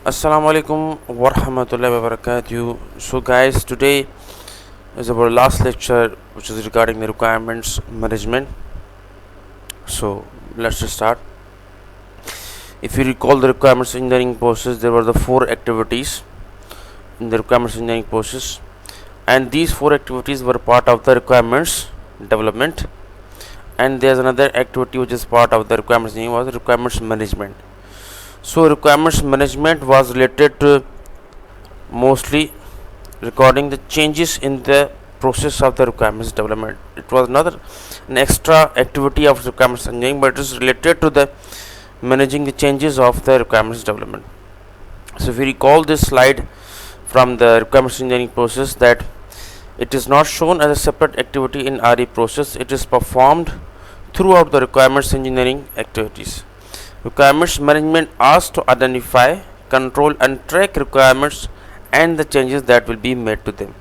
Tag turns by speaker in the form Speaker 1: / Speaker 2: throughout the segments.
Speaker 1: Assalamu alaikum wa rahmatullahi wa barakatuh. So guys, today is our last lecture which is regarding the requirements management. So let's just start. If you recall the requirements engineering process, there were the 4 activities in the requirements engineering process, and these 4 activities were part of the requirements development, and there's another activity which is part of the requirements engineering was requirements management. So requirements management was related to mostly recording the changes in the process of the requirements development. It was not an extra activity of requirements engineering, but it is related to the managing the changes of the requirements development. So if you recall this slide from the requirements engineering process, that it is not shown as a separate activity in RE process, it is performed throughout the requirements engineering activities. Requirements management asks to identify, control and track requirements and the changes that will be made to them.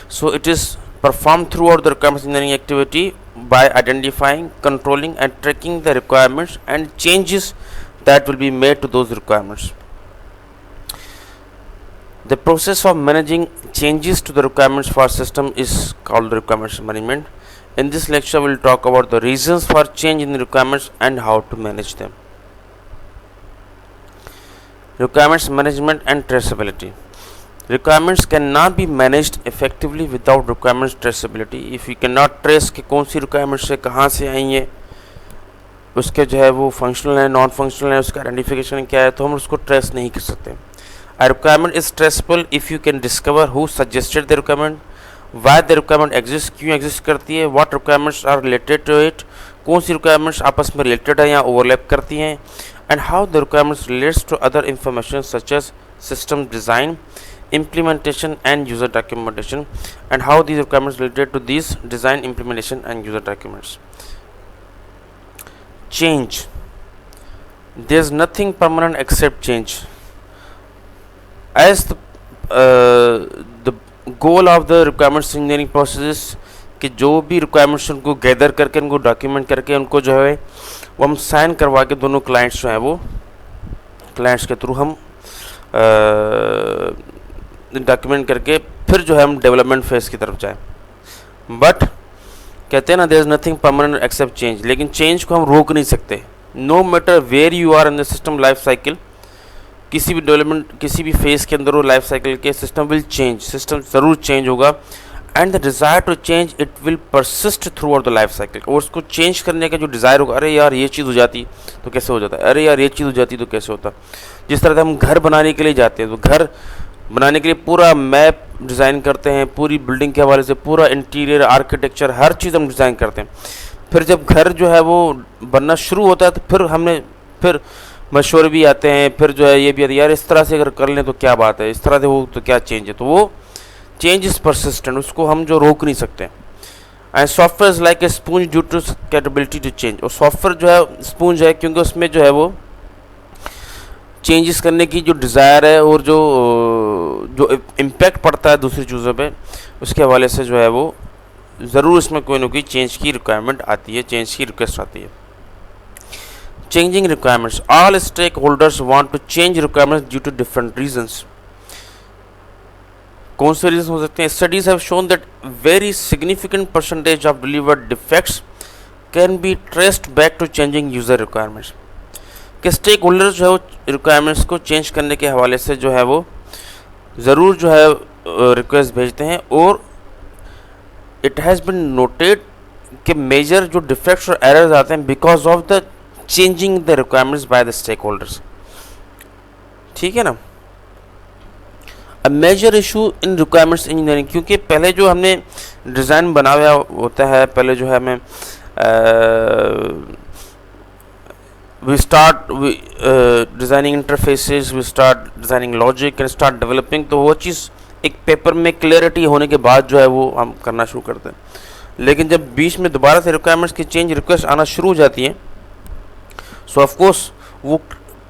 Speaker 1: So it is performed throughout the requirements engineering activity by identifying, controlling and tracking the requirements and changes that will be made to those requirements. The process of managing changes to the requirements for a system is called requirements management. In this lecture, we will talk about the reasons for change in the requirements and how to manage them. Requirements management and traceability. Requirements cannot be managed effectively without requirements traceability. If you cannot trace कि कौन सी requirements से कहाँ से आई है, उसके जो है वो functional है, non functional है, उसका identification क्या है, तो हम उसको trace नहीं कर सकते. A requirement is traceable if you can discover who suggested the requirement, why the requirement exists, क्यों exist करती है, what requirements are related to it, कौन सी requirements आपस में related है या overlap करती हैं, and how the requirements relates to other information such as system design, implementation and user documentation, and how these requirements related to these design, implementation and user documents. Change. There is nothing permanent except change. As the goal of the requirements engineering process is कि जो भी requirements उनको gather करके उनको document करके उनको जो है वो हम साइन करवा के दोनों क्लाइंट्स जो हैं वो क्लाइंट्स के थ्रू हम डॉक्यूमेंट करके फिर जो है हम डेवलपमेंट फेज़ की तरफ जाएं. बट कहते हैं ना, there is nothing permanent except change. लेकिन चेंज को हम रोक नहीं सकते. No matter where you are in the system life cycle, किसी भी डेवलपमेंट किसी भी फेज़ के अंदर हो लाइफ साइकिल के, सिस्टम विल चेंज, सिस्टम ज़रूर चेंज होगा. And the desire to change it will persist throughout the life cycle. और उसको चेंज करने का जो डिज़ायर होगा, अरे यार ये चीज़ हो जाती तो कैसे हो जाता है, अरे यार ये चीज़ हो जाती तो कैसे होता. जिस तरह से हम घर बनाने के लिए जाते हैं तो घर बनाने के लिए पूरा मैप डिज़ाइन करते हैं, पूरी बिल्डिंग के हवाले से पूरा इंटीरियर आर्किटेक्चर हर चीज़ हम डिज़ाइन करते हैं. फिर जब घर जो है वो बनना शुरू होता है तो फिर मशवरे भी आते हैं, फिर जो है ये भी आते हैं, यार इस तरह से अगर कर लें तो क्या बात है, इस तरह से हो तो क्या चेंज है. तो वो चेंज इज़ परसिस्टेंट, उसको हम जो रोक नहीं सकते. And software is like a sponge due to capability to change. और सॉफ्टवेयर जो है स्पूंज है क्योंकि उसमें जो है वो चेंजेस करने की जो डिज़ायर है और जो इम्पैक्ट पड़ता है दूसरी चीज़ों पे, उसके हवाले से जो है वो ज़रूर इसमें कोई ना कोई चेंज की रिक्वायरमेंट आती है, चेंज की रिक्वेस्ट आती है. Changing requirements. All stakeholders want to change requirements due to different reasons. कौन से रीजन हो सकते हैं? Studies have shown that very significant percentage of delivered defects can be traced back to changing user requirements. कि stakeholders जो है वो requirements को चेंज करने के हवाले से जो है वो ज़रूर जो है रिक्वेस्ट भेजते हैं. और इट हैज़ बिन नोटेड कि मेजर जो डिफेक्ट्स और एरर्स आते हैं because of the changing the requirements by the stakeholders. ठीक है ना. A major issue in requirements engineering, क्योंकि पहले जो हमने डिज़ाइन बना हुआ होता है, पहले जो है हमें we start designing interfaces, we start designing logic and start developing. तो वो चीज़ एक पेपर में क्लियरिटी होने के बाद जो है वो हम करना शुरू करते हैं. लेकिन जब बीच में दोबारा से रिक्वायरमेंट्स की चेंज रिक्वेस्ट आना शुरू हो जाती हैं, सो ऑफ कोर्स वो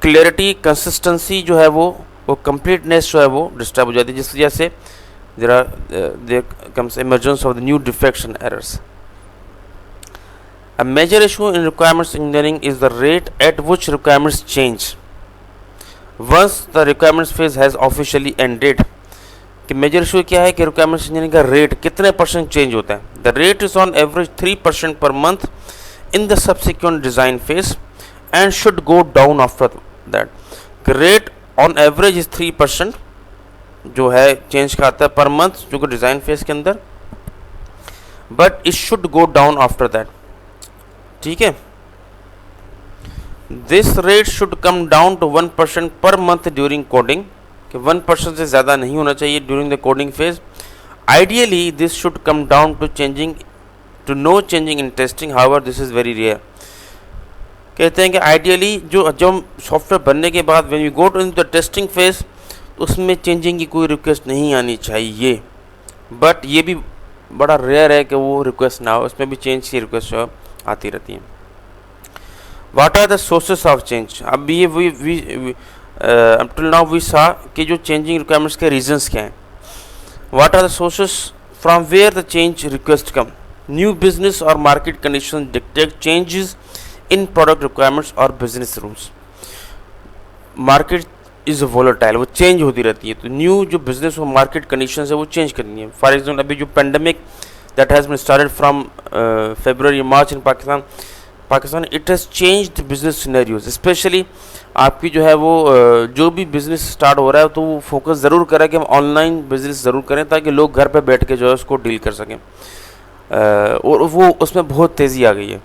Speaker 1: क्लियरिटी कंसिस्टेंसी जो है वो कंप्लीटनेस जो है वो डिस्टर्ब हो जाती है, जिस वजह से there comes emergence of the new defects and errors. A major issue in requirements engineering is the rate at which requirements change. Once the requirements phase has officially ended, कि मेजर इशू क्या है कि requirements engineering का rate कितने percent change होता है। The rate is on average 3% per month in the subsequent design phase and should go down after that. Rate on average is 3% जो है चेंज का आता है पर मंथ जो कि डिज़ाइन फेज के अंदर, but it should go down after that. ठीक है, this rate should come down to 1% per month during coding, कि 1% से ज़्यादा नहीं होना चाहिए during the coding phase. Ideally this should come down to no changing in testing, however this is very rare. कहते हैं कि आइडियली जब सॉफ्टवेयर बनने के बाद when you go to in the testing phase उसमें चेंजिंग की कोई रिक्वेस्ट नहीं आनी चाहिए, बट ये भी बड़ा रेयर है कि वो रिक्वेस्ट ना हो, उसमें भी चेंज की रिक्वेस्ट आती रहती हैं। What are the sources of change? अब ये up till now we saw कि जो चेंजिंग रिक्वायरमेंट्स के रीजंस क्या हैं। What are the sources from where the change request come? New business और market condition dictate changes in product requirements और business rules. Market is volatile, वो change होती रहती है, तो न्यू जो बिजनेस और मार्केट कंडीशन है वो चेंज करनी है। फॉर एग्जाम्पल अभी जो pandemic that has been started from February March in Pakistan it has changed business scenarios. Specially आपकी जो है वो जो भी बिज़नेस स्टार्ट हो रहा है तो वो फोकस ज़रूर करें कि हम ऑनलाइन बिजनेस ज़रूर करें ताकि लोग घर पे बैठ के जो है उसको डील कर सकें, और वो उसमें बहुत तेज़ी आ गई है।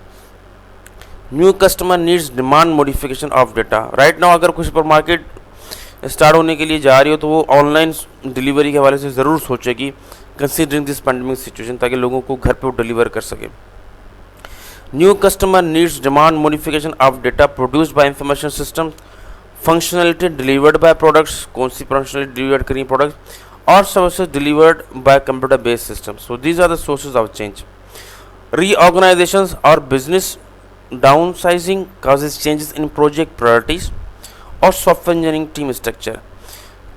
Speaker 1: New customer needs demand modification of data. Right now अगर कुछ सुपर मार्केट स्टार्ट होने के लिए जा रही हो तो वो ऑनलाइन डिलीवरी के हवाले से ज़रूर सोचेगी कंसिडरिंग दिस पैंडेमिक सिचुएशन, ताकि लोगों को घर पे वो डिलीवर कर सके। New customer needs demand modification of data produced by information system, functionality delivered by products, कौन सी फंक्शनलिटी डिलीवर्ड करी प्रोडक्ट्स, और services delivered by computer based system. So these are the sources of change. Reorganizations और business downsizing causes changes in project priorities और software engineering team structure,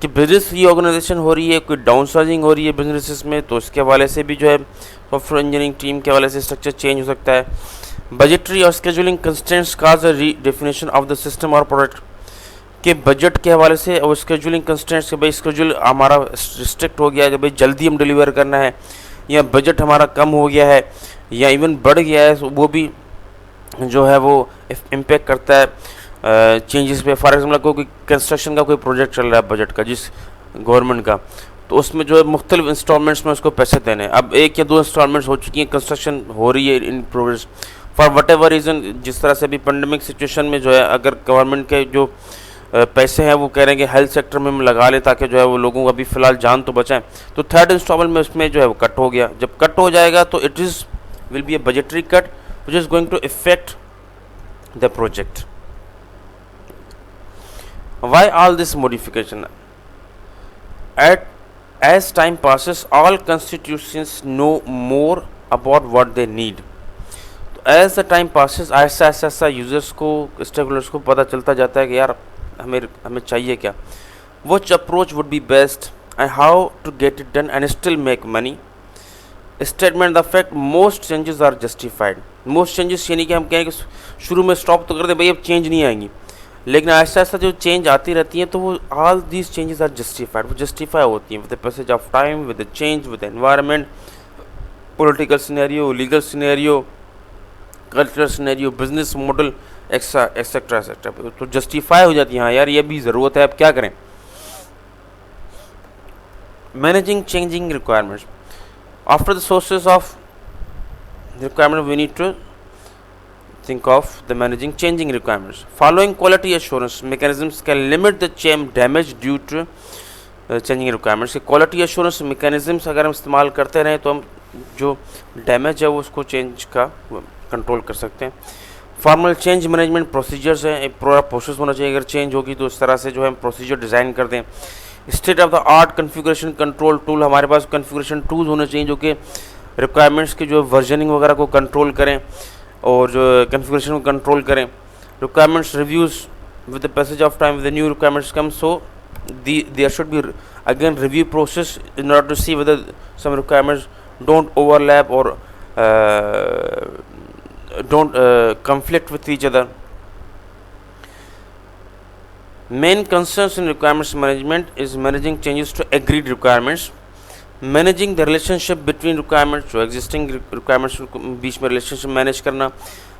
Speaker 1: कि business reorganisation हो रही है, कोई डाउनसाइजिंग हो रही है बिजनेसेस में, तो इसके हवाले से भी जो है सॉफ्टवेयर इंजीनियरिंग टीम के हवाले से स्ट्रक्चर चेंज हो सकता है। बजटरी और scheduling constraints cause a redefinition of the system और प्रोडक्ट, के बजट के हवाले से और स्केजुलिंग कंस्ट्रेंट्स के भाई स्केजुल हमारा रिस्ट्रिक्ट हो गया है, भाई जल्दी हम डिलीवर करना है, या बजट हमारा कम हो गया है या इवन बढ़ गया है, वो भी जो है वो इम्पेक्ट करता है चेंजेस पे। फॉर एग्जाम्पल कोई कंस्ट्रक्शन का कोई प्रोजेक्ट चल रहा है बजट का जिस गवर्नमेंट का, तो उसमें जो है मुख्तलिफ इंस्टॉलमेंट्स में उसको पैसे देने हैं। अब 1 या 2 इंस्टॉलमेंट्स हो चुकी हैं, कंस्ट्रक्शन हो रही है in progress for what ever reason. जिस तरह से अभी पेंडेमिक सिचुएशन में जो है अगर गवर्नमेंट के जो पैसे हैं वो कह रहे हैं कि हेल्थ सेक्टर में हम लगा लें ताकि जो है वो लोगों को अभी फ़िलहाल जान तो बचाएं, तो थर्ड इंस्टॉलमेंट में उसमें जो है वो कट हो गया। जब कट हो जाएगा तो it is will be A budgetary cut which is going to affect the project. Why all this modification? As time passes, all constituents know more about what they need. As the time passes, ऐसा users को stakeholders को पता चलता जाता है कि यार हमें चाहिए क्या, which approach would be best and how to get it done and still make money. Statement the fact most changes are justified. Most changes यानी कि हम कहें कि शुरू में स्टॉप तो कर दे भाई अब चेंज नहीं आएंगी, लेकिन ऐसा ऐसा जो चेंज आती रहती हैं तो वो all these changes are justified, वो जस्टिफाई होती हैं with the passage of time, with the change, with the environment, political scenario, legal scenario, cultural scenario, business model etcetera etcetera, तो जस्टिफाई हो जाती है। हाँ यार ये भी ज़रूरत है, अब क्या करें। Managing changing requirements. After the sources of requirement, we need to think of the managing changing requirements. Following quality assurance mechanisms can limit the damage due to changing requirements. Quality assurance mechanisms अगर हम इस्तेमाल करते रहें तो हम जो damage है वो उसको चेंज का कंट्रोल कर सकते हैं। फॉर्मल चेंज मैनेजमेंट प्रोसीजर्स हैं, एक पूरा प्रोसेस होना चाहिए, अगर चेंज होगी तो इस तरह से जो है हम प्रोसीजर डिज़ाइन कर दें। State of the art configuration control tool, हमारे पास कन्फिगरेशन टूल्स होने चाहिए जो कि रिक्वायरमेंट्स की जो वर्जनिंग वगैरह को कंट्रोल करें और जो कन्फिगरेशन को कंट्रोल करें। Requirements reviews with the passage of time with the new requirements come, so there should be again review process in order to see whether some requirements don't overlap और don't conflict with each other. Main concerns in requirements management is managing changes to agreed requirements, managing the relationship between requirements, जो existing requirements बीच में relationship manage करना,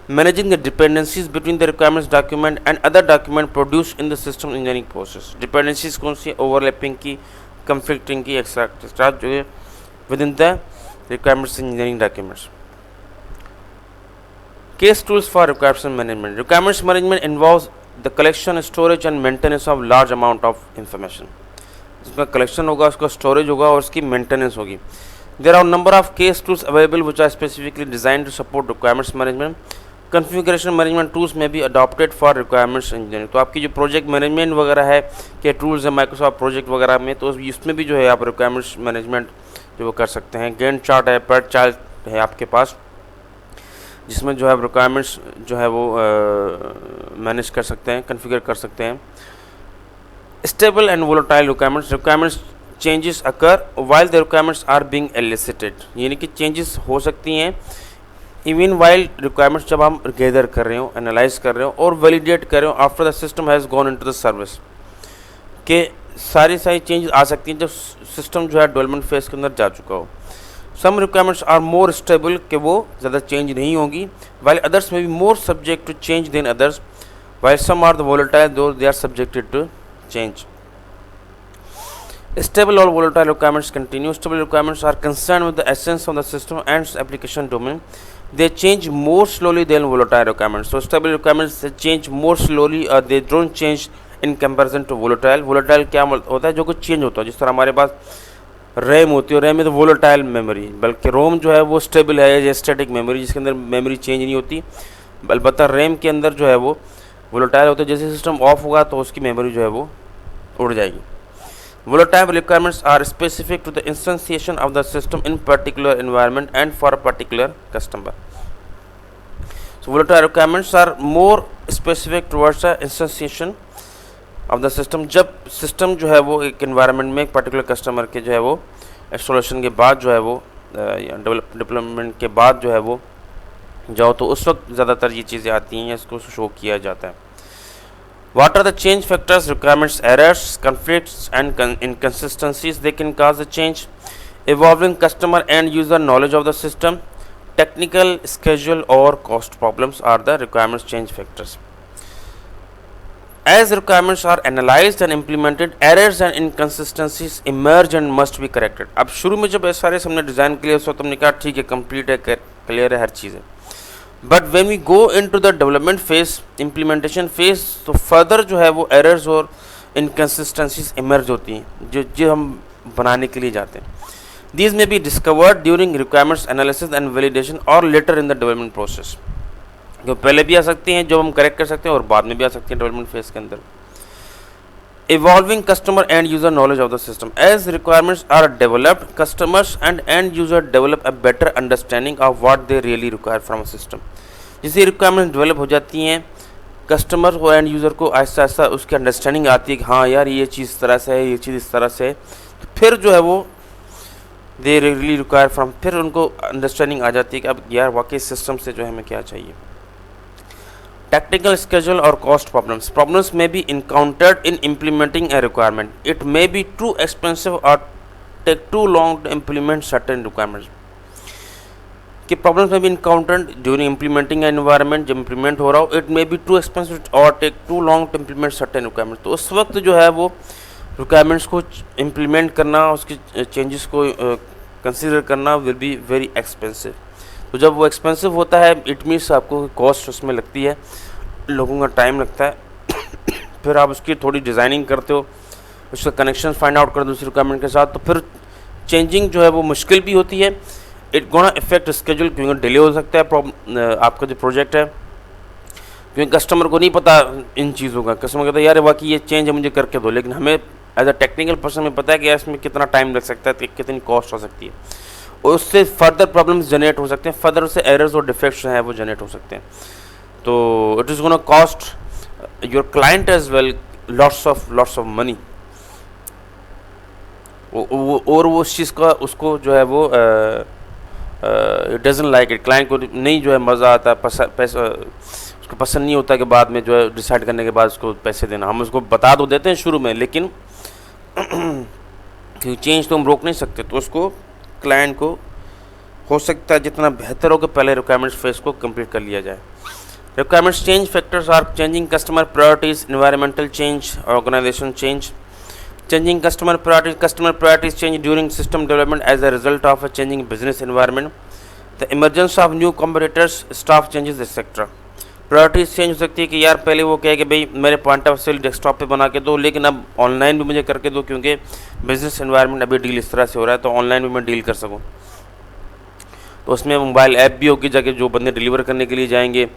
Speaker 1: managing the dependencies between the requirements document and other document produce in the system engineering process. Dependencies कौन सी, overlapping की, conflicting की, extra जो है with in the requirements engineering documents. Case tools for requirements management. Requirements management involves the collection, storage and maintenance of large amount of information. जिसका collection होगा, उसका storage होगा और उसकी मेंटेनेंस होगी। There are number of case tools available which are specifically design to support requirements management. Configuration management tools में भी adopted for requirements engineering. तो आपकी जो प्रोजेक्ट मैनेजमेंट वगैरह है के टूल्स है माइक्रोसॉफ्ट प्रोजेक्ट वगैरह में, तो इसमें भी जो है आप रिक्वायरमेंट्स मैनेजमेंट जो वो कर सकते हैं। गैंट चार्ट है, पैट चार्ट है आपके पास, जिसमें जो है रिक्वायरमेंट्स जो है वो मैनेज कर सकते हैं, कॉन्फ़िगर कर सकते हैं। Stable and volatile requirements changes occur while the requirements are being elicited, यानी कि चेंजेस हो सकती हैं इवन वाइल रिक्वायरमेंट्स जब हम गैदर कर रहे हो, एनालाइज कर रहे हो और वैलिडेट कर रहे हो after the system has gone into the service, के सारी चेंजेस आ सकती हैं जब सिस्टम जो है डेवलपमेंट फेज के अंदर जा चुका हो। Some requirements are more stable, कि वो ज़्यादा चेंज नहीं होगी, while others may be more subject to change than others, while some are the volatile though they are subjected to change. Stable or volatile requirements continue. Stable requirements are concerned with the essence of the system and its application domain. They change more slowly than volatile requirements. So stable requirements they change more slowly, or they don't change in comparison to volatile. Volatile क्या होता है, जो कुछ change होता है। जिस तरह हमारे पास रैम होती है, रैम में तो वोलेटाइल मेमोरी, बल्कि रोम जो है वो स्टेबल है, या स्टैटिक मेमोरी जिसके अंदर मेमोरी चेंज नहीं होती। अलबत्ता रैम के अंदर जो है वो वोलेटाइल होता है, जैसे सिस्टम ऑफ होगा तो उसकी मेमोरी जो है वो उड़ जाएगी। Volatile requirements are specific to the instantiation of the system in particular environment and for a particular customer. So volatile requirements are more specific towards the instantiation of the system. जब system जो है वो एक environment में एक particular customer के जो है वो इंस्टॉलेशन के बाद जो है वो डेवलपमेंट के बाद जो है वो जाओ, तो उस वक्त ज़्यादातर ये चीज़ें आती हैं, इसको शो किया जाता है। What are the change factors? Requirements, errors, conflicts and inconsistencies they can cause a change. Evolving customer and user knowledge of the system, technical, schedule or cost problems are the requirements change factors. As requirements are analyzed and implemented, errors and inconsistencies emerge and must be corrected. अब शुरू में जब ऐसे सारे हमने design किए उस वक्त हमने कहा ठीक है, कंप्लीट है, क्लियर है, हर चीज़ है। But when we go into the development phase, implementation phase, तो फर्दर जो है वो एरर्स और इनकन्सिस्टेंसीज इमर्ज होती हैं जो हम बनाने के लिए जाते हैं। These may be discovered during requirements analysis and validation और later in the development process, जो पहले भी आ सकती हैं, जो हम करेक्ट कर सकते हैं, और बाद में भी आ सकती हैं डेवलपमेंट फेज के अंदर। Evolving customer and user knowledge of the system. As requirements are developed, customers and end user develop a better understanding of what they really require from a system. जैसे रिक्वायरमेंट्स डेवलप हो जाती हैं, customer और end user को आहिस्ता आहिस्ता उसकी understanding आती है कि हाँ यार ये चीज़ इस तरह से है, ये चीज़ इस तरह से है, तो फिर जो है वो दे रियली रिक्वायर फ्रॉम, फिर उनको अंडरस्टैंडिंग आ जाती है कि अब यार वाकई सिस्टम से जो है हमें क्या चाहिए। Technical schedule or cost problems. Problems may be encountered in implementing a requirement. It may be too expensive or take too long to implement certain requirements. कि problems may be encountered during implementing an environment, जब implement हो रहा हो, it may be too expensive or take too long to implement certain requirements. तो उस वक्त जो है वो requirements को implement करना, उसके changes को consider करना will be very expensive. तो जब वो एक्सपेंसिव होता है, इट मीन्स आपको कॉस्ट उसमें लगती है, लोगों का टाइम लगता है। फिर आप उसकी थोड़ी डिज़ाइनिंग करते हो, उसका कनेक्शन फाइंड आउट कर दूसरी रिक्वायरमेंट के साथ, तो फिर चेंजिंग जो है वो मुश्किल भी होती है। इट गोना इफेक्ट स्केड्यूल, क्योंकि डिले हो सकता है आपका जो प्रोजेक्ट है, क्योंकि कस्टमर को नहीं पता इन चीज़ों का। कस्टमर कहता है यार वाकई ये चेंज है, मुझे करके दो, लेकिन हमें एज अ टेक्निकल पर्सन में पता है कि इसमें कितना टाइम लग सकता है, कितनी कॉस्ट हो सकती है, और उससे फर्दर प्रॉब्लम्स जनरेट हो सकते हैं, फर्दर उससे एरर्स और डिफेक्ट्स जो हैं वो जनरेट हो सकते हैं। तो it is gonna cost your client as well lots of money, और वो उस चीज़ का उसको जो है वो it doesn't like it, client को नहीं जो है मज़ा आता, पैसा उसको पसंद नहीं होता कि बाद में जो है डिसाइड करने के बाद उसको पैसे देना। हम उसको बता तो देते हैं शुरू में, लेकिन क्योंकि चेंज तो हम रोक नहीं सकते, तो उसको क्लाइंट को हो सकता है जितना बेहतर हो कि पहले रिक्वायरमेंट्स फेज को कंप्लीट कर लिया जाए। Requirements change factors are changing customer priorities, environmental change, organization change. Changing customer priorities change during system development as a result of a changing business environment, the emergence of new competitors, staff changes etc. Priorities change हो सकती है कि यार पहले वो कहे कि भाई मेरे पॉइंट ऑफ सेल डेस्कटॉप पे बना के दो, लेकिन अब ऑनलाइन भी मुझे करके दो, क्योंकि बिजनेस एनवायरनमेंट अभी डील इस तरह से हो रहा है, तो ऑनलाइन भी मैं डील कर सकूँ। तो उसमें मोबाइल ऐप भी होगी, जाके जो बंदे डिलीवर करने के लिए जाएंगे,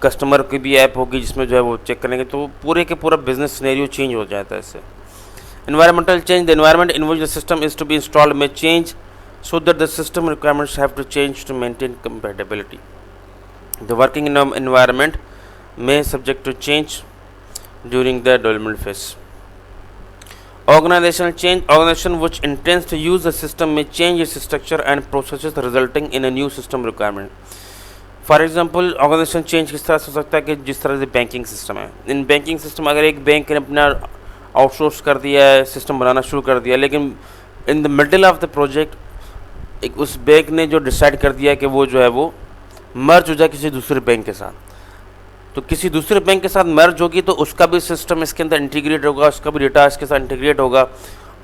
Speaker 1: कस्टमर की भी ऐप होगी जिसमें जो है वो चेक करेंगे, तो पूरे के पूरा बिजनेस सिनेरियो चेंज हो जाता है इससे। Environmental change, the environment in which the system is to be installed may change, so that the system requirements have to change to maintain compatibility. The working environment may subject to change during the development phase. Organizational change, organization which intends to use the system may change its structure and processes, resulting in a new system requirement. For example organization change किस तरह से हो सकता है कि जिस तरह से बैंकिंग सिस्टम है, इन बैंकिंग सिस्टम अगर एक बैंक ने अपना आउटसोर्स कर दिया है, सिस्टम बनाना शुरू कर दिया, लेकिन in the middle of the project एक उस बैंक ने जो डिसाइड कर दिया कि वो जो है वो मर्ज हो जाए किसी दूसरे बैंक के साथ, तो किसी दूसरे बैंक के साथ मर्ज होगी तो उसका भी सिस्टम इसके अंदर इंटीग्रेट होगा, उसका भी डेटा इसके साथ इंटीग्रेट होगा।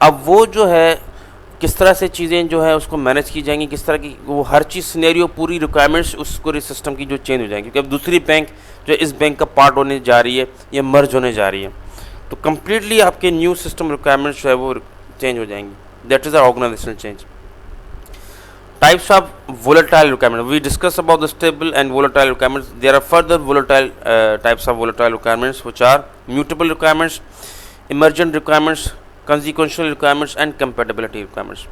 Speaker 1: अब वो जो है किस तरह से चीज़ें जो है उसको मैनेज की जाएंगी, किस तरह की वो हर चीज़ सिनेरियो पूरी रिक्वायरमेंट्स उस पूरे सिस्टम की जो चेंज हो जाएंगी, क्योंकि अब दूसरी बैंक जो इस बैंक का पार्ट होने जा रही है या मर्ज होने जा रही है, तो कम्प्लीटली आपके न्यू सिस्टम रिक्वायरमेंट्स जो है वो चेंज हो जाएंगी। That is a organizational change. Types of volatile requirement, we discuss about the stable and volatile requirements. There are further volatile types of volatile requirements which are mutable requirements, emergent requirements, consequential requirements and compatibility requirements.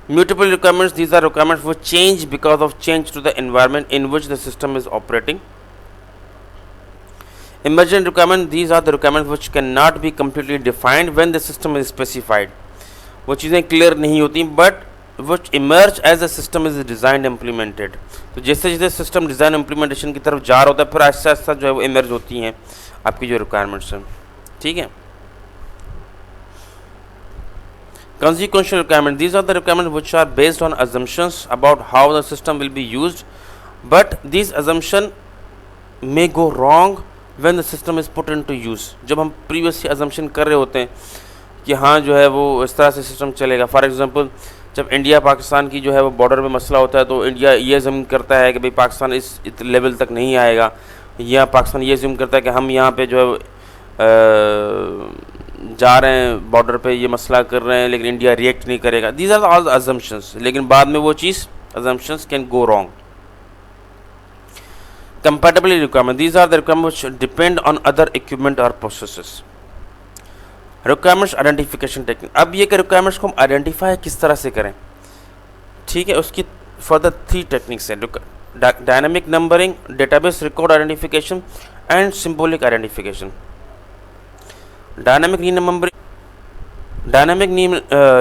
Speaker 1: Mutable requirements, these are requirements which change because of change to the environment in which the system is operating. Emergent requirements, these are the requirements which cannot be completely defined when the system is specified. वो चीज़ें clear नहीं होती but which emerge as the system is designed implemented. तो जैसे जैसे system design implementation की तरफ जा रहा होता है फिर आहिस्ता आहिस्ता जो है वो emerge होती हैं आपकी जो requirements हैं, ठीक है। Consequential requirements, these are the requirements which are based on assumptions about how the system will be used, but these assumptions may go wrong when the system is put into use. जब हम previously assumption कर रहे होते हैं कि हाँ जो है वो इस तरह से सिस्टम चलेगा, फॉर एग्जांपल जब इंडिया पाकिस्तान की जो है वो बॉर्डर पे मसला होता है तो इंडिया ये ज़म करता है कि भाई पाकिस्तान इस लेवल तक नहीं आएगा, या पाकिस्तान ये ज़म करता है कि हम यहाँ पे जो है जा रहे हैं बॉर्डर पे ये मसला कर रहे हैं, लेकिन इंडिया रिएक्ट नहीं करेगा। दीज आर ऑल अजम्पशंस, लेकिन बाद में वो चीज़ assumptions can go wrong. Compatibility requirement, these are the requirements which depend on other equipment और प्रोसेसेस। रिक्वायरमेंट्स आइडेंटिफिकेशन टेक्निक, अब ये कि रिक्वायरमेंट्स को हम आइडेंटिफाई किस तरह से करें, ठीक है, उसकी फर्दर 3 टेक्निक्स हैं, dynamic numbering, database record identification and symbolic identification. Dynamic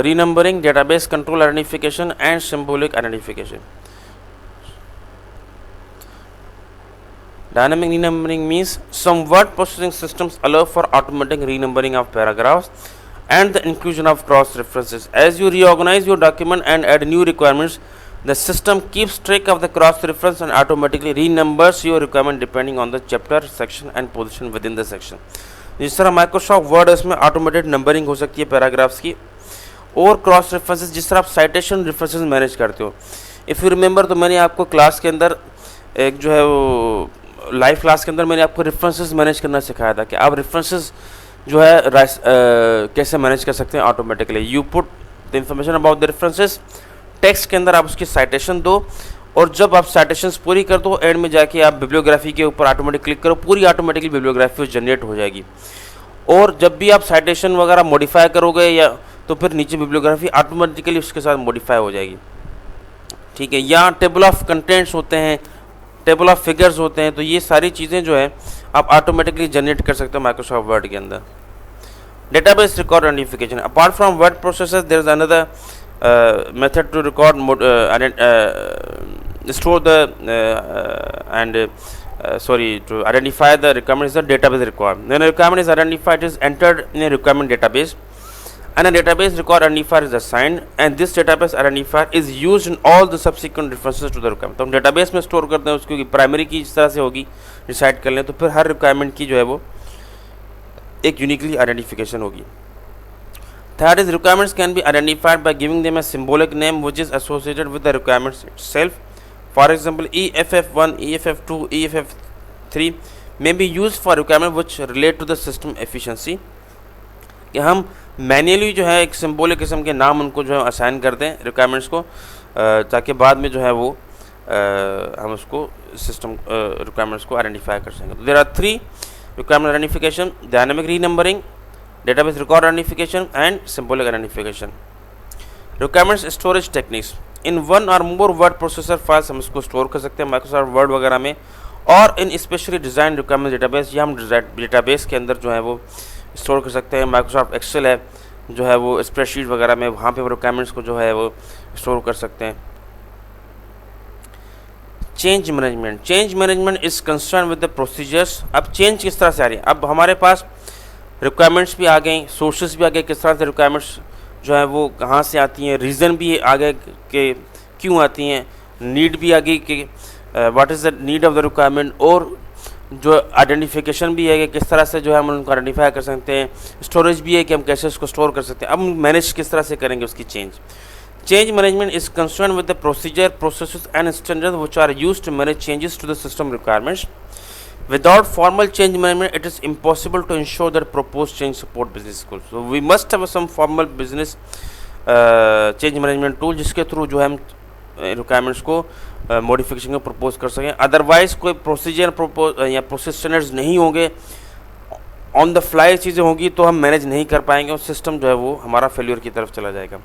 Speaker 1: renumbering, database control identification and symbolic identification. Dynamic renumbering means some word processing systems allow for automatic renumbering of paragraphs and the inclusion of cross references. As you reorganize your document and add new requirements, the system keeps track of the cross reference and automatically renumbers your requirement depending on the chapter, section and position within the section. जिस तरह Microsoft word इसमें automated numbering हो सकती है paragraphs की, और cross references जिस तरह आप साइटेशन रेफरेंसेस मैनेज करते हो। इफ़ यू रिमेंबर तो मैंने आपको क्लास के अंदर एक जो है वो लाइव क्लास के अंदर मैंने आपको रेफरेंसेस मैनेज करना सिखाया था कि आप रेफरेंसेस जो है कैसे मैनेज कर सकते हैं automatically. You put the information about the references, text के अंदर आप उसकी साइटेशन दो, और जब आप साइटेशंस पूरी कर दो एंड में जाके आप बिब्लियोग्राफी के ऊपर ऑटोमेटिक क्लिक करो, पूरी ऑटोमेटिकली बिब्लियोग्राफी जनरेट हो जाएगी। और जब भी आप साइटेशन वगैरह मॉडिफाई करोगे या तो फिर नीचे बिब्लियोग्राफी ऑटोमेटिकली उसके साथ मॉडिफाई हो जाएगी, ठीक है। यहाँ टेबल ऑफ कंटेंट्स होते हैं, टेबल ऑफ फिगर्स होते हैं, तो ये सारी चीज़ें जो है आप ऑटोमेटिकली जनरेट कर सकते हो माइक्रोसॉफ्ट वर्ड के अंदर। Database record identification, apart from word processor there is another method to record store the and to identify the requirement is the database requirement. When a requirement is identified, it is entered in a requirement database, and a database record identifier is assigned, and this database identifier is used in all the subsequent references to the requirement. तो हम database में store करते हैं उसको, primary की इस तरह से होगी डिसाइड कर लें, तो फिर हर रिक्वायरमेंट की जो है वो एक यूनिकली आइडेंटिफिकेशन होगी. Third is requirements can be identified by giving them a symbolic name which is associated with the requirements itself. For example, EFF1, EFF2, EFF3 may be used for requirement which relate to the system efficiency. कि हम manually जो है एक symbolic किस्म के नाम उनको जो है असाइन कर दें रिक्वायरमेंट्स को, ताकि बाद में जो है वो हम उसको सिस्टम रिक्वायरमेंट्स को आइडेंटिफाई कर सकें. तो there are 3 requirement identification: dynamic renumbering, database record identification, and symbolic identification. Requirements storage techniques: in one or more word processor files हम इसको स्टोर कर सकते हैं माइक्रोसॉफ्ट वर्ड वगैरह में, और इन स्पेशली डिज़ाइन रिक्वायरमेंट डेटाबेस, या हम डेटाबेस के अंदर जो है वो स्टोर कर सकते हैं. माइक्रोसॉफ्ट एक्सेल है जो है वो स्प्रेडशीट वगैरह में, वहाँ पे वो रिक्वायरमेंट्स को जो है वो स्टोर कर सकते हैं. Change management: change management is concern with the procedures. अब चेंज किस तरह से आ रही है, अब हमारे पास रिक्वायरमेंट्स भी आ गई, सोर्सेज भी आ गए, किस तरह से रिक्वायरमेंट्स जो है वो कहाँ से आती हैं, रीज़न भी आ गए कि क्यों आती हैं, नीड भी आ गई कि what is the need of the requirement, और जो आइडेंटिफिकेशन भी है कि किस तरह से जो है हम उनको आइडेंटिफाई कर सकते हैं, स्टोरेज भी है कि हम कैसे उसको स्टोर कर सकते हैं. अब मैनेज किस तरह से करेंगे उसकी change. Change management is concerned with the procedure, processes, and standards which are used to manage changes to the system requirements. Without formal change management, it is impossible to ensure that proposed change support business goals. So we must have some formal business change management tool जिसके through जो है हम requirements को modification को propose कर सकें. Otherwise कोई procedure या प्रोसेस स्टैंडर्ड्स नहीं होंगे, ऑन द फ्लाई चीज़ें होंगी, तो हम मैनेज नहीं कर पाएंगे और सिस्टम जो है वो हमारा फेल्यूर की तरफ चला जाएगा.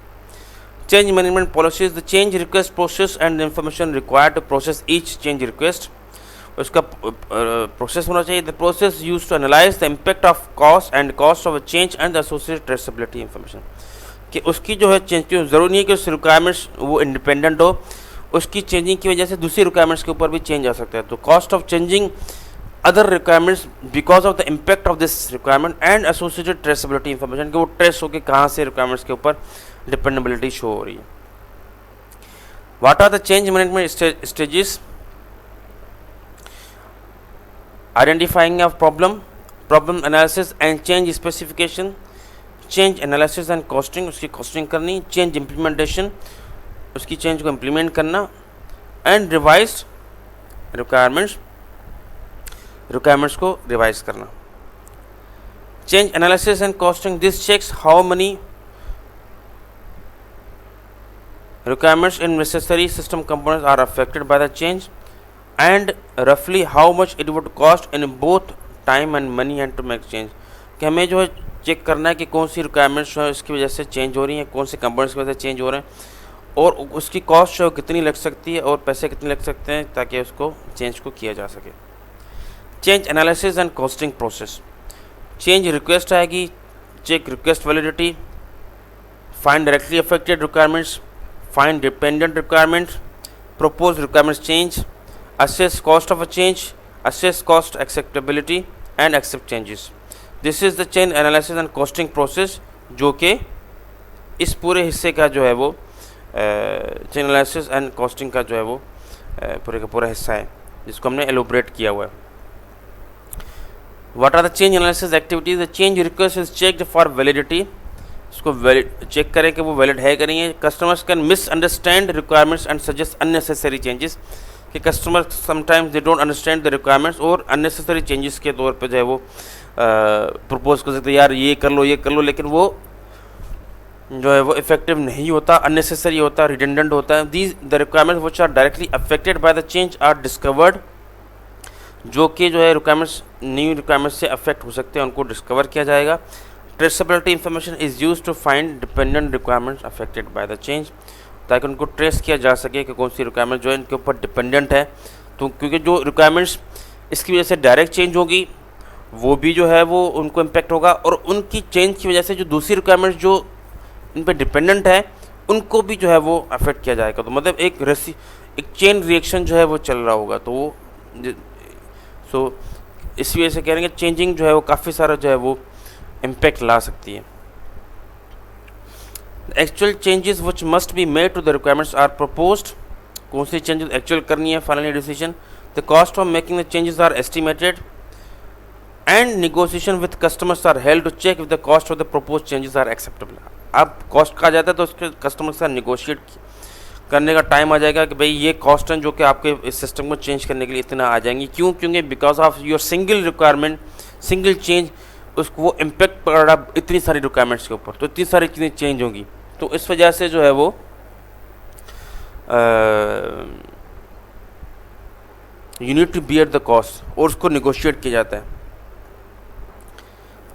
Speaker 1: Change management policies: the change request process and the information required to process each change request. उसका प्रोसेस होना चाहिए. The process used to analyze the impact of cost of a change and the associated traceability information. कि उसकी जो है change की ज़रूरी नहीं है कि उस रिक्वायरमेंट्स वो इंडिपेंडेंट हो, उसकी चेंजिंग की वजह से दूसरी रिक्वायरमेंट्स के ऊपर भी चेंज आ सकता है. तो cost of changing other requirements because of the impact of this requirement and associated traceability information, कि वो ट्रेस होकर कहाँ से रिक्वायरमेंट्स के ऊपर डिपेंडेबिलिटी शो हो रही है. What are the change management stages? Identifying of problem analysis and change specification, change analysis and costing, उसकी कॉस्टिंग करनी, चेंज इम्प्लीमेंटेशन, उसकी चेंज को इम्प्लीमेंट करना, एंड रिवाइज रिक्वायरमेंट्स को रिवाइज करना. Change analysis and costing: this checks how money requirements in necessary system components are affected by the change, and roughly how much it would cost in both time and money and to make change. कि हमें जो है check करना है कि कौन सी requirements जो है इसकी वजह से चेंज हो रही हैं, कौन से कंपोनेंट्स की वजह से चेंज हो रहे हैं, और उसकी कॉस्ट जो है कितनी लग सकती है और पैसे कितने लग सकते हैं ताकि उसको चेंज को किया जा सके. Change analysis and costing process: change request आएगी, check request validity, find directly affected requirements, find dependent requirements, propose requirements change, assess cost of a change, assess cost acceptability and accept changes. This is the change analysis and costing process, जो कि इस पूरे हिस्से का जो है वो change analysis and costing का जो है वो पूरे का पूरा हिस्सा है जिसको हमने elaborate किया हुआ है. What are the change analysis activities? The change request is checked for validity, उसको चेक करें कि वो वैलिड है कि नहीं है. Customers can misunderstand requirements and suggest unnecessary changes, कि customer sometimes they don't understand the requirements और अननेसेसरी चेंजेस के तौर पे जो है वो प्रपोज कर सकते हैं, यार ये कर लो, लेकिन वो जो है वो इफेक्टिव नहीं होता, अननेसेसरी होता, रिडेंडेंट होता है. These the requirements which are directly affected by the change are discovered, जो कि जो है रिक्वायरमेंट्स न्यू रिक्वायरमेंट्स से अफेक्ट हो सकते हैं, उनको डिस्कवर किया जाएगा. Traceability information is use to find dependent requirements affected by the change, ताकि उनको ट्रेस किया जा सके कि कौन सी रिक्वायरमेंट जो है इनके ऊपर डिपेंडेंट है. तो क्योंकि जो रिक्वायरमेंट्स इसकी वजह से डायरेक्ट चेंज होगी वो भी जो है वो उनको इम्पेक्ट होगा, और उनकी चेंज की वजह से जो दूसरी रिक्वायरमेंट्स जो इन पर डिपेंडेंट है उनको भी जो है वो अफेक्ट किया जाएगा. तो मतलब एक चेन रिएक्शन जो है वो चल रहा होगा. तो वो सो इसी वजह से कह रहे हैं कि चेंजिंग जो है वो काफ़ी सारा जो है वो इम्पैक्ट ला सकती है। Actual changes which must be made to the requirements are proposed, कौन सी चेंजेस एक्चुअल करनी है finally decision. The cost of making the changes are estimated and negotiation with customers are held to check if the cost of the propose changes are acceptable. अब cost कहा जाता है तो उसके कस्टमर के साथ निगोशिएट करने का टाइम आ जाएगा कि भाई ये कॉस्ट है जो कि आपके इस सिस्टम को चेंज करने के लिए इतना आ जाएंगी। क्यों? क्योंकि because of your single requirement, single change, उसको वो इम्पेक्ट पड़ रहा इतनी सारी रिक्वायरमेंट्स के ऊपर, तो इतनी सारी चीज़ें चेंज होंगी, तो इस वजह से जो है वो you need to bear the cost और उसको निगोशिएट किया जाता है।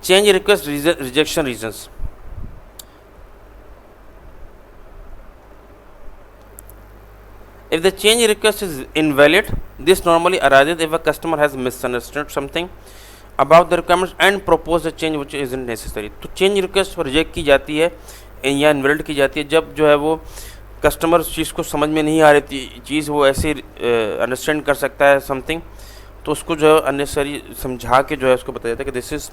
Speaker 1: Change request rejection reasons, if the change request is invalid, this normally arises if a customer has misunderstood something about the requirements and proposed a change which isn't necessary। तो change request reject की जाती है या invalid की जाती है जब जो है वो कस्टमर उस चीज़ को समझ में नहीं आ रही थी, चीज़ वो ऐसे अंडरस्टैंड कर सकता है समथिंग, तो उसको जो है अननेसेसरी समझा के जो है उसको बताया जाता है कि this is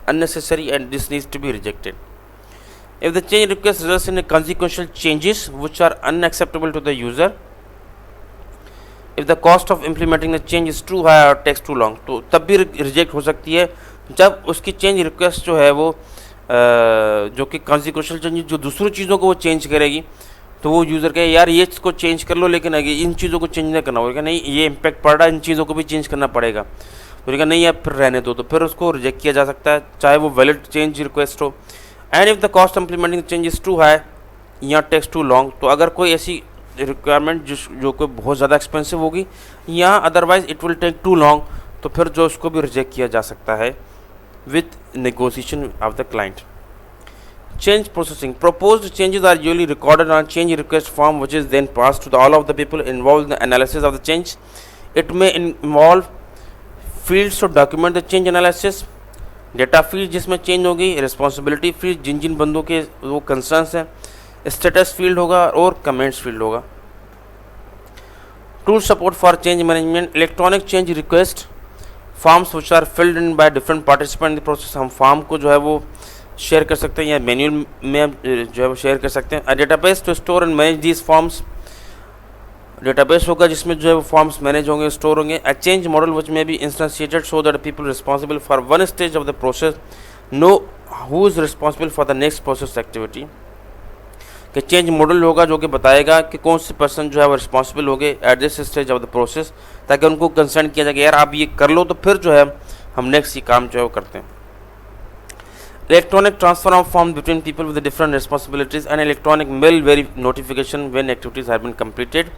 Speaker 1: unnecessary and this needs to be rejected। If the change request results in a consequential changes which are unacceptable to the user, if the cost of implementing the change is too high or takes too long, तो तब भी reject हो सकती है जब उसकी change request जो है वो जो कि कॉन्सिक्वेंशियल चेंज जो दूसरी चीज़ों को वो चेंज करेगी, तो वो यूज़र कहे यार ये इसको चेंज कर लो लेकिन आगे इन चीज़ों को चेंज नहीं करना होगा, नहीं ये इम्पैक्ट पड़ रहा है, इन चीज़ों को भी चेंज करना पड़ेगा, तो कहा नहीं यार फिर रहने दो, तो फिर उसको रिजेक्ट किया जा सकता है चाहे वो वैलिड चेंज रिक्वेस्ट हो। And if the cost implementing change is too high या टेक्स टू लॉन्ग, तो अगर कोई ऐसी रिक्वायरमेंट जो कोई बहुत ज़्यादा एक्सपेंसिव होगी या otherwise it will take too long, तो फिर जो उसको भी रिजेक्ट किया जा सकता है with negotiation of the client. Change processing, proposed changes are usually recorded on change request form which is then passed to all of the people involved in the analysis of the change. It may involve fields to document the change analysis, data field जिसमें change होगी, responsibility field जिन जिन बंदों के वो concerns हैं, status field होगा और comments field होगा। Tool support for change management, electronic change request forms which are filled in by different participants in the process। हम फॉर्म को जो है वो शेयर कर सकते हैं या मैन्युअल में जो है वो शेयर कर सकते हैं। A database to store and manage these forms, database होगा जिसमें जो है वो फॉर्म्स मैनेज होंगे, स्टोर होंगे। A change model which may be instantiated so that people responsible for one stage of the process know who is responsible for the next process activity. कि change model होगा जो कि बताएगा कि कौन से पर्सन जो है वो रिस्पॉन्सिबल हो गए at this stage of the process, ताकि उनको कंसर्न किया जाए कि यार आप ये कर लो तो फिर जो है हम नेक्स्ट ये काम जो है वो करते हैं। Electronic transfer of forms between people with different responsibilities and electronic mail notification when activities have been completed।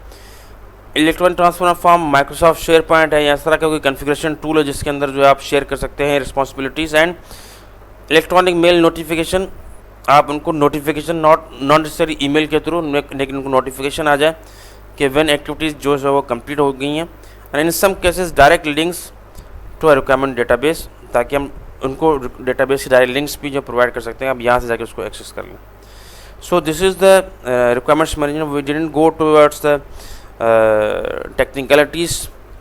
Speaker 1: Electronic transfer of form Microsoft SharePoint है या इस तरह का कोई कन्फिग्रेशन टूल है जिसके अंदर जो है आप शेयर कर सकते हैं responsibilities. And electronic mail notification, आप उनको नोटिफिकेशन नॉट नेसेसरी ईमेल के थ्रू, लेकिन उनको नोटिफिकेशन आ जाए कि व्हेन एक्टिविटीज़ जो है वो कंप्लीट हो गई हैं। And in some cases direct links to a requirement database, ताकि हम उनको डेटाबेस से डायरेक्ट लिंक्स भी जो प्रोवाइड कर सकते हैं, आप यहाँ से जाकर उसको एक्सेस कर लें। So this is the requirements management. We didn't go towards the technicalities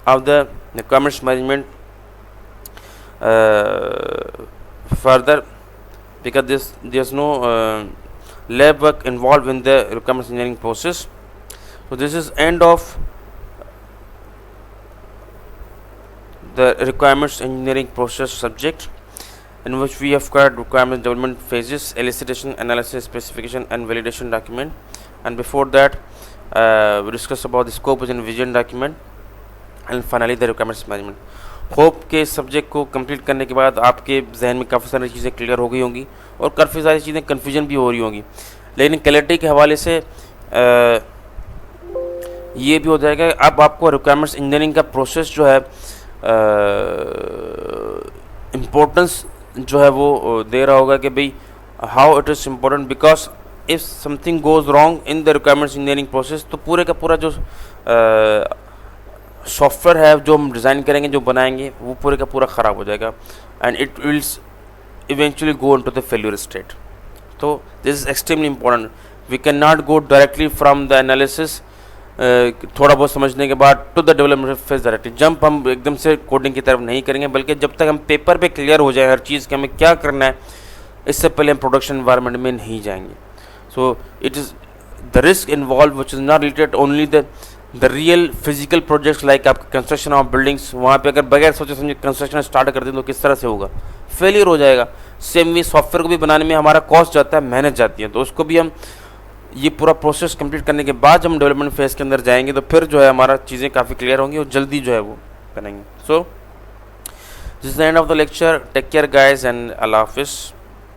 Speaker 1: of the requirements management further, because there's no lab work involved in the requirements engineering process. So this is end of the requirements engineering process subject, in which we have covered requirements development phases, elicitation, analysis, specification and validation document, and before that we discussed about the scope and vision document, and finally the requirements management. Hope के subject को complete करने के बाद आपके जहन में काफ़ी सारी चीज़ें क्लियर हो गई होंगी और काफ़ी सारी चीज़ें कन्फ्यूजन भी हो रही होंगी, लेकिन क्लैरिटी के हवाले से ये भी हो जाएगा। अब आपको रिक्वायरमेंट्स इंजीनियरिंग का प्रोसेस जो है इम्पोर्टेंस जो है वो दे रहा होगा कि भाई how it is important, because if something goes wrong in the requirements engineering process, तो पूरे का पूरा जो सॉफ्टवेयर है जो हम डिज़ाइन करेंगे, जो बनाएंगे, वो पूरे का पूरा ख़राब हो जाएगा and it will eventually go into the failure state. तो this is extremely important. We can not go directly from the analysis थोड़ा बहुत समझने के बाद to the development phase directly jump हम एकदम से कोडिंग की तरफ नहीं करेंगे, बल्कि जब तक हम पेपर पे क्लियर हो जाए हर चीज़ कि हमें क्या करना है, इससे पहले हम प्रोडक्शन एनवायरनमेंट में नहीं जाएंगे. So it is the risk involve which is not related only the real physical projects like आपका कंस्ट्रक्शन ऑफ बिल्डिंग्स. वहाँ पे अगर बगैर सोचे समझे कंस्ट्रक्शन स्टार्ट कर दें तो किस तरह से होगा, फेलियर हो जाएगा. सेम वे सॉफ्टवेयर को भी बनाने में हमारा कॉस्ट जाता है, मेहनत जाती है, तो उसको भी हम ये पूरा प्रोसेस कंप्लीट करने के बाद हम डेवलपमेंट फेज़ के अंदर जाएंगे तो फिर जो है हमारा चीज़ें काफ़ी क्लियर होंगी और जल्दी जो है वो करेंगे. So this is the end of the lecture. Take care guys and अल्लाह हाफिज़.